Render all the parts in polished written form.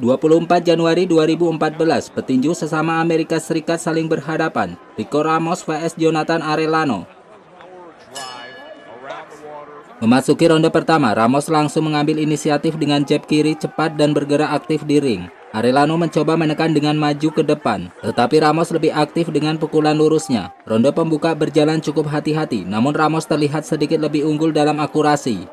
24 Januari 2014, petinju sesama Amerika Serikat saling berhadapan. Rico Ramos vs Jonathan Arellano. Memasuki ronde pertama, Ramos langsung mengambil inisiatif dengan jab kiri cepat dan bergerak aktif di ring. Arellano mencoba menekan dengan maju ke depan, tetapi Ramos lebih aktif dengan pukulan lurusnya. Ronde pembuka berjalan cukup hati-hati, namun Ramos terlihat sedikit lebih unggul dalam akurasi.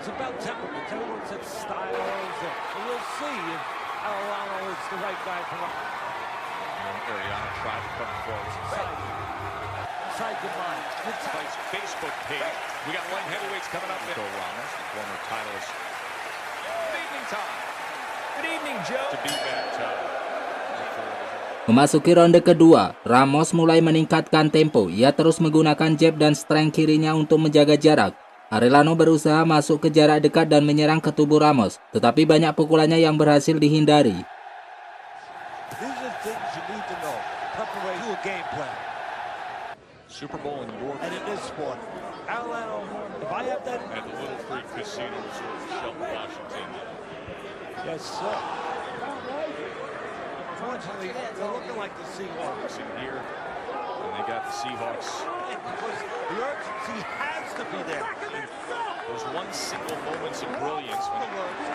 It's about temperament. Everyone said styles, and we'll see if Arellano is the right guy for us. Ariano tried to come forward. Inside the mind. Fight's Facebook page. We got light heavyweights coming up. Joe Ramos, the former titleist. Good evening, Tom. Good evening, Joe. To be that Memasuki ronde kedua, Ramos mulai meningkatkan tempo. Ia terus menggunakan jab dan strength kirinya untuk menjaga jarak. Arellano berusaha masuk ke jarak dekat dan menyerang ke tubuh Ramos, tetapi banyak pukulannya yang berhasil dihindari. Super Bowl in York. And in this sport, Arellano, if I have that... At the Little Creek Casino Resort in Shelton, Washington. Yes, sir. Unfortunately, they're looking like the Seahawks in here, and they got the Seahawks. Because the urgency has to be there. There's one single moments of brilliance when it works.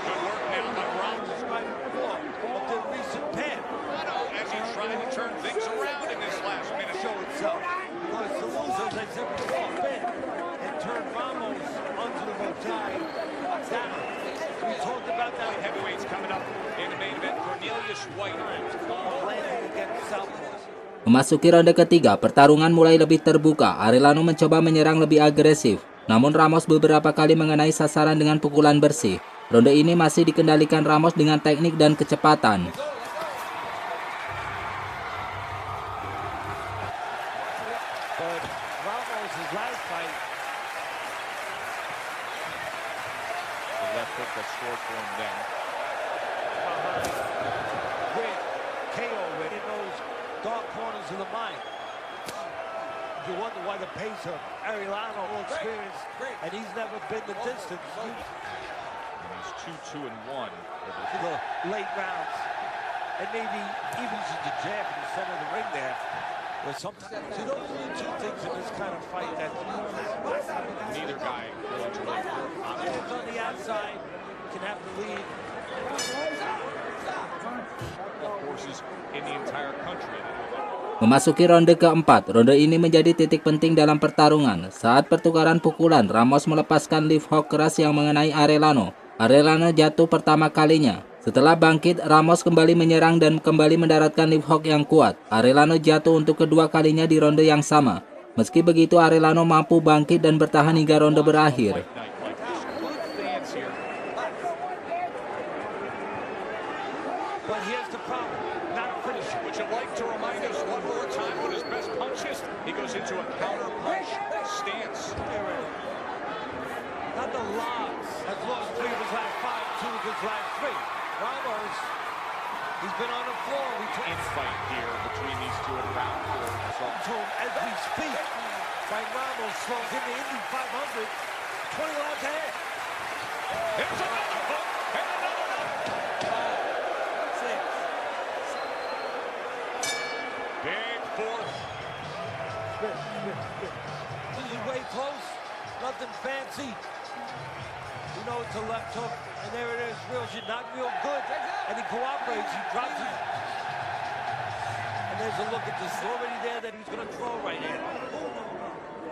Good work now by Ramos. Right before, but the recent pen. As he tried to turn things around in this last minute. Show itself. Because the losers, they said before, pen and turn Ramos onto the bow tie down. We talked about that. Heavyweights coming up in the main event. Cornelius White. Landing against Southpaws. Memasuki ronde ketiga, pertarungan mulai lebih terbuka. Arellano mencoba menyerang lebih agresif, namun Ramos beberapa kali mengenai sasaran dengan pukulan bersih. Ronde ini masih dikendalikan Ramos dengan teknik dan kecepatan. Dark corners of the mind. You wonder why the pace of Arellano will experience, and he's never been the distance. He's 2-2-1 to the late rounds, and maybe even to the jab in the center of the ring there. Where sometimes, so those are the two things in this kind of fight that neither guy will enjoy. Hands on the outside can have the lead. Horses in the entire country. Memasuki ronde keempat, ronde ini menjadi titik penting dalam pertarungan. Saat pertukaran pukulan, Ramos melepaskan left hook keras yang mengenai Arellano. Arellano jatuh pertama kalinya. Setelah bangkit, Ramos kembali menyerang dan kembali mendaratkan left hook yang kuat. Arellano jatuh untuk kedua kalinya di ronde yang sama. Meski begitu, Arellano mampu bangkit dan bertahan hingga ronde berakhir. He goes into a counter punch stance. Not the logs. Has lost 3 of his last 5, 2 of his last 3. Ramos, he's been on the floor. Infight here between these two at round 4. So to him as we speak, by Ramos throws in the Indy 500, 20 laps ahead. Here's another hook, and another one. 6. Big fourth. This is way close, nothing fancy. You know it's a left hook, and there it is, not real good, and he cooperates, he drops it. And there's a look at this, already there that he's going to throw right here.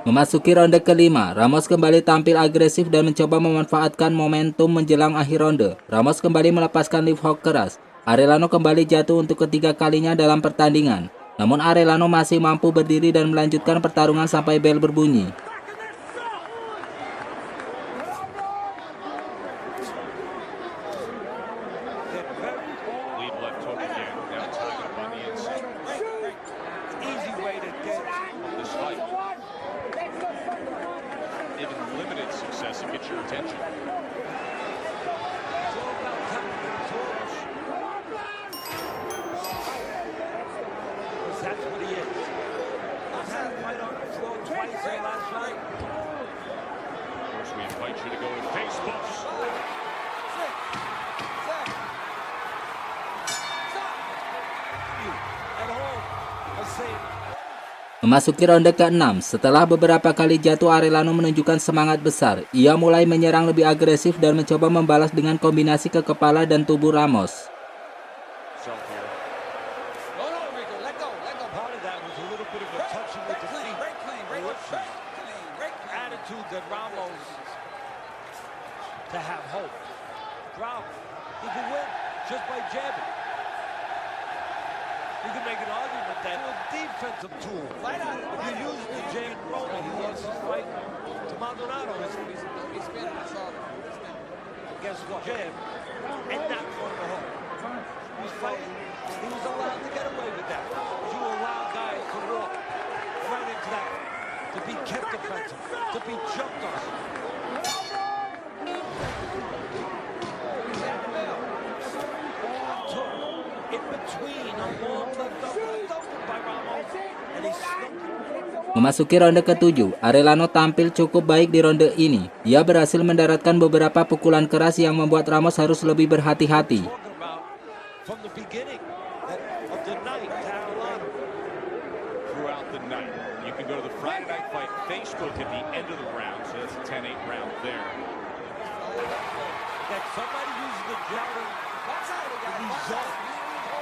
Memasuki ronde kelima, Ramos kembali tampil agresif dan mencoba memanfaatkan momentum menjelang akhir ronde. Ramos kembali melepaskan left hook keras. Arellano kembali jatuh untuk ketiga kalinya dalam pertandingan. Namun Arellano masih mampu berdiri dan melanjutkan pertarungan sampai bel berbunyi. that gets your attention. It's all about temperament. It's all because that's what he is. He's had him right on the floor twice in the last fight. Of course, we invite you to go to Facebook. At home, I say, Memasuki ronde ke-6, setelah beberapa kali jatuh Arellano menunjukkan semangat besar. Ia mulai menyerang lebih agresif dan mencoba membalas dengan kombinasi ke kepala dan tubuh Ramos. part of that was a little bit of a touching with the feet. Attitude that Ramos to have hope. Drop. He could win just by jabbing. You can make an argument that a defensive tool. If you use the jab, Rona, he lost his fight to Maldonado. Guess what? Jab and not throwing the hook. He was fighting. He was allowed to get away with that. You allow guys to walk right into that, to be kept defensive, to be jumped on. In between, a long left open by Ramos, and he snuck it. Memasuki ronde ke-7, Arellano tampil cukup baik di ronde ini. Ia berhasil mendaratkan beberapa pukulan keras yang membuat Ramos harus lebih berhati-hati. Talking about from the beginning of the night, Arellano. Throughout the night. You can go to the Friday Night Fight Facebook at the end of the round, so that's a 10-8 round there. That somebody uses the jab to result.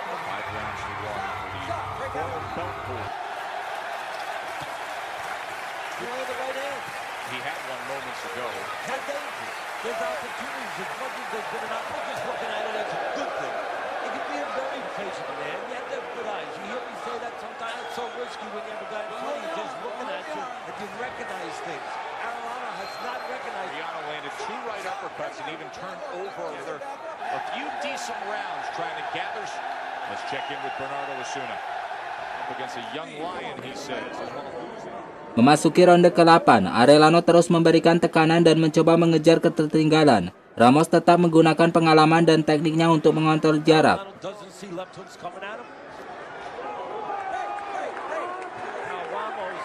5 rounds to 1 for the Royal Belt pool. You know the right hand. He had one moments ago. Had dangerous. There's opportunities. As much as there's been an opportunity, just looking at it as a good thing. It can be a very patient man. You have to have good eyes. You hear me say that sometimes. It's so risky when you have a guy in front of you just looking at you and you recognize things. Arellano has not recognized. Rihanna landed 2 right uppercuts and even turned over a few decent rounds trying to gather. Let's check in with Bernardo Osuna. Up against a young lion, he says. Memasuki ronde ke-8, Arellano terus memberikan tekanan dan mencoba mengejar ketertinggalan. Ramos tetap menggunakan pengalaman dan tekniknya untuk mengontrol jarak. Doesn't see left hooks coming at him. Now Ramos,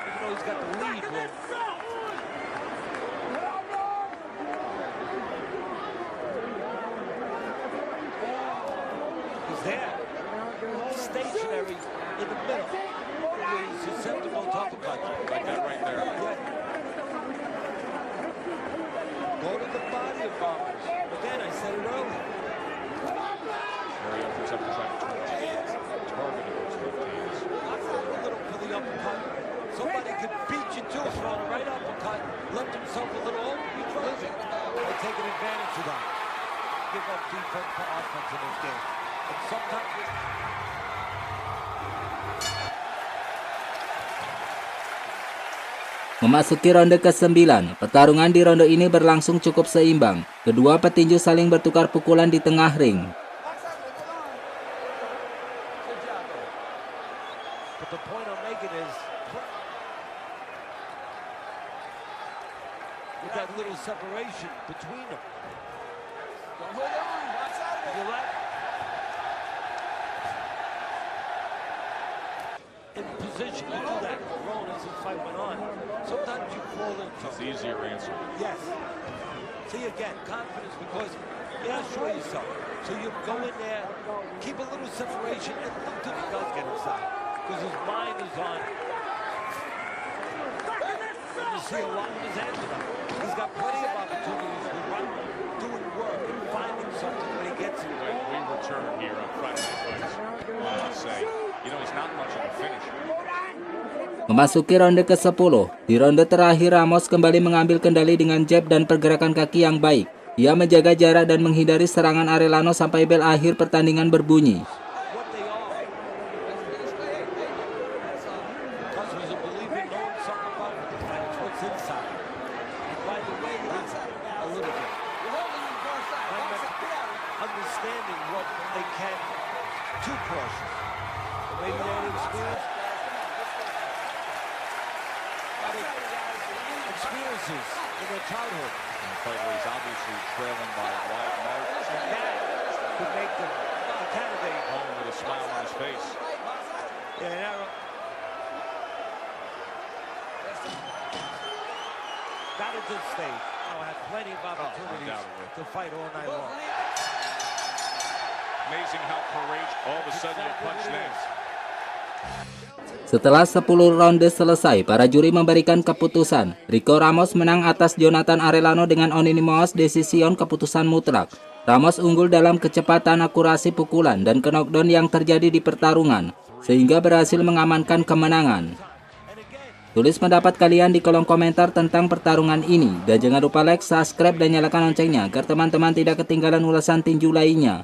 even though he's got the lead, he's there, stationary in the middle. He's susceptible to uppercuts. Like that right there. Yeah. Go to the body of Ramos. Again, I said it earlier. Very opens up to try to target those left hands. A little for the uppercut. Somebody could beat you too, throwing a right uppercut, left himself a little open. He tries it. They're taking advantage of that. Give up defense for offense in this game. And sometimes Memasuki ronde ke-9, pertarungan di ronde ini berlangsung cukup seimbang. Kedua petinju saling bertukar pukulan di tengah ring. but the point I'm making is with that little separation between them. You're right. In position to do that. Rowan, as this fight went on, sometimes you fall into. That's the easier answer. Yes. See again, confidence because you gotta show yourself. So you go in there, keep a little separation, and look till he does get inside. Because his mind is on. And you see a lot with his hands up. He's got plenty of opportunities with running, doing work, and finding something when he gets it. When we return here on Friday Night Fights, I'll say, you know, he's not much of a finisher. Memasuki ronde ke-10, di ronde terakhir Ramos kembali mengambil kendali dengan jab dan pergerakan kaki yang baik. Ia menjaga jarak dan menghindari serangan Arellano sampai bel akhir pertandingan berbunyi. What they are. Because was a believer knowing something about it, and it's what's inside. And by the way, it's a little bit. Understanding what they can, too cautious. Maybe they're inexperienced. Experiences in their childhood. And a fight where he's obviously trailing by a wide margin. And that could make them a candidate. Home with a smile on his face. Yeah, not at this stage. Had plenty of opportunities to fight all night long. Amazing how courageous all of a sudden your punch lands. Setelah 10 ronde selesai, para juri memberikan keputusan. Rico Ramos menang atas Jonathan Arellano dengan unanimous decision keputusan mutlak. Ramos unggul dalam kecepatan, akurasi pukulan, dan knockdown yang terjadi di pertarungan, sehingga berhasil mengamankan kemenangan. Tulis pendapat kalian di kolom komentar tentang pertarungan ini. Dan jangan lupa like, subscribe, dan nyalakan loncengnya agar teman-teman tidak ketinggalan ulasan tinju lainnya.